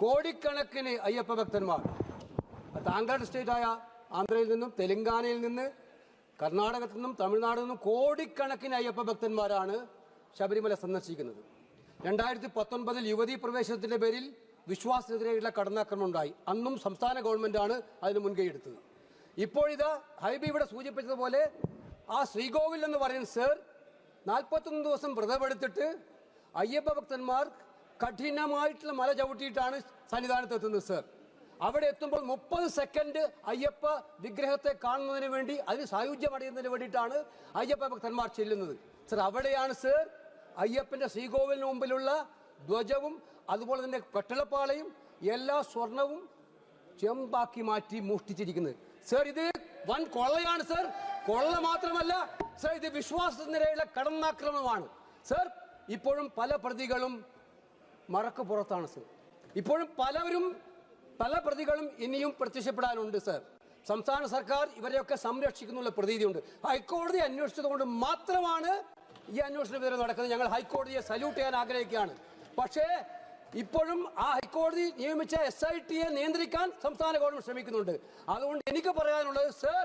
കോടിക്കണക്കിന് അയ്യപ്പ ഭക്തന്മാർ താങ്കളുടെ സ്റ്റേറ്റായ ആന്ധ്രയിൽ നിന്നും തെലങ്കാനയിൽ നിന്ന് കർണാടകത്തിൽ നിന്നും തമിഴ്നാട്ടിൽ നിന്നും കോടിക്കണക്കിന് അയ്യപ്പ ഭക്തന്മാരാണ് ശബരിമല സന്ദർശിക്കുന്നത്. 2019 യുവതീ പ്രവേശനത്തിന്റെ പേരിൽ വിശ്വാസത്തിനെതിരെയുള്ള കടന്നാക്രമണം ഉണ്ടായി. അന്നും സംസ്ഥാന ഗവൺമെന്റാണ് അതിന് മുൻകൈയെടുത്തത്. ഇപ്പോഴിതാ ഹൈബി ഇവിടെ സൂചിപ്പിച്ചതുപോലെ ആ ശ്രീകോവിൽ എന്ന് പറയുന്ന സർ 41 ദിവസം വ്രതമെടുത്തിട്ട് അയ്യപ്പ ഭക്തന്മാർ കഠിനമായിട്ടുള്ള മല ചവിട്ടിയിട്ടാണ് സന്നിധാനത്ത് എത്തുന്നത് സർ. അവിടെ എത്തുമ്പോൾ 30 സെക്കൻഡ് അയ്യപ്പ വിഗ്രഹത്തെ കാണുന്നതിന് വേണ്ടി അതിന് സായുജ്യം അടയുന്നതിന് വേണ്ടിയിട്ടാണ് അയ്യപ്പ ഭക്തന്മാർ ചെല്ലുന്നത് സർ. അവിടെയാണ് സർ അയ്യപ്പന്റെ ശ്രീകോവിലിന് മുമ്പിലുള്ള ധ്വജവും അതുപോലെ തന്നെ പെട്ടളപ്പാളയും എല്ലാ സ്വർണവും ചെമ്പാക്കി മാറ്റി മോഷ്ടിച്ചിരിക്കുന്നത് സർ. ഇത് വൻ കൊള്ളയാണ് സർ. കൊള്ള മാത്രമല്ല സർ, ഇത് വിശ്വാസത്തിനെതിരെയുള്ള കടന്നാക്രമണമാണ് സർ. ഇപ്പോഴും പല പ്രതികളും മറക്ക് പുറത്താണ് സർ. ഇപ്പോഴും പല പ്രതികളും ഇനിയും പ്രത്യക്ഷപ്പെടാനുണ്ട് സർ. സംസ്ഥാന സർക്കാർ ഇവരെയൊക്കെ സംരക്ഷിക്കുന്നുള്ള പ്രതീതിയുണ്ട്. ഹൈക്കോടതി അന്വേഷിച്ചതുകൊണ്ട് മാത്രമാണ് ഈ അന്വേഷണം ഇതുവരെ നടക്കുന്നത്. ഞങ്ങൾ ഹൈക്കോടതിയെ സല്യൂട്ട് ചെയ്യാൻ ആഗ്രഹിക്കുകയാണ്. പക്ഷേ ഇപ്പോഴും ആ ഹൈക്കോടതി നിയമിച്ച SITയെ നിയന്ത്രിക്കാൻ സംസ്ഥാന ഗവൺമെന്റ് ശ്രമിക്കുന്നുണ്ട്. അതുകൊണ്ട് എനിക്ക് പറയാനുള്ളത് സർ,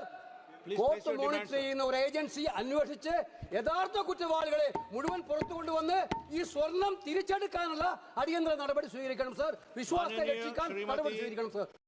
കോർട്ട് മോണിറ്റർ ചെയ്യുന്ന ഒരു ഏജൻസി അന്വേഷിച്ച് യഥാർത്ഥ കുറ്റവാളികളെ മുഴുവൻ പുറത്തു കൊണ്ടുവന്ന് ഈ സ്വർണം തിരിച്ചെടുക്കാനുള്ള അടിയന്തര നടപടി സ്വീകരിക്കണം സർ. വിശ്വാസത്തെ രക്ഷിക്കാൻ നടപടി സ്വീകരിക്കണം സർ.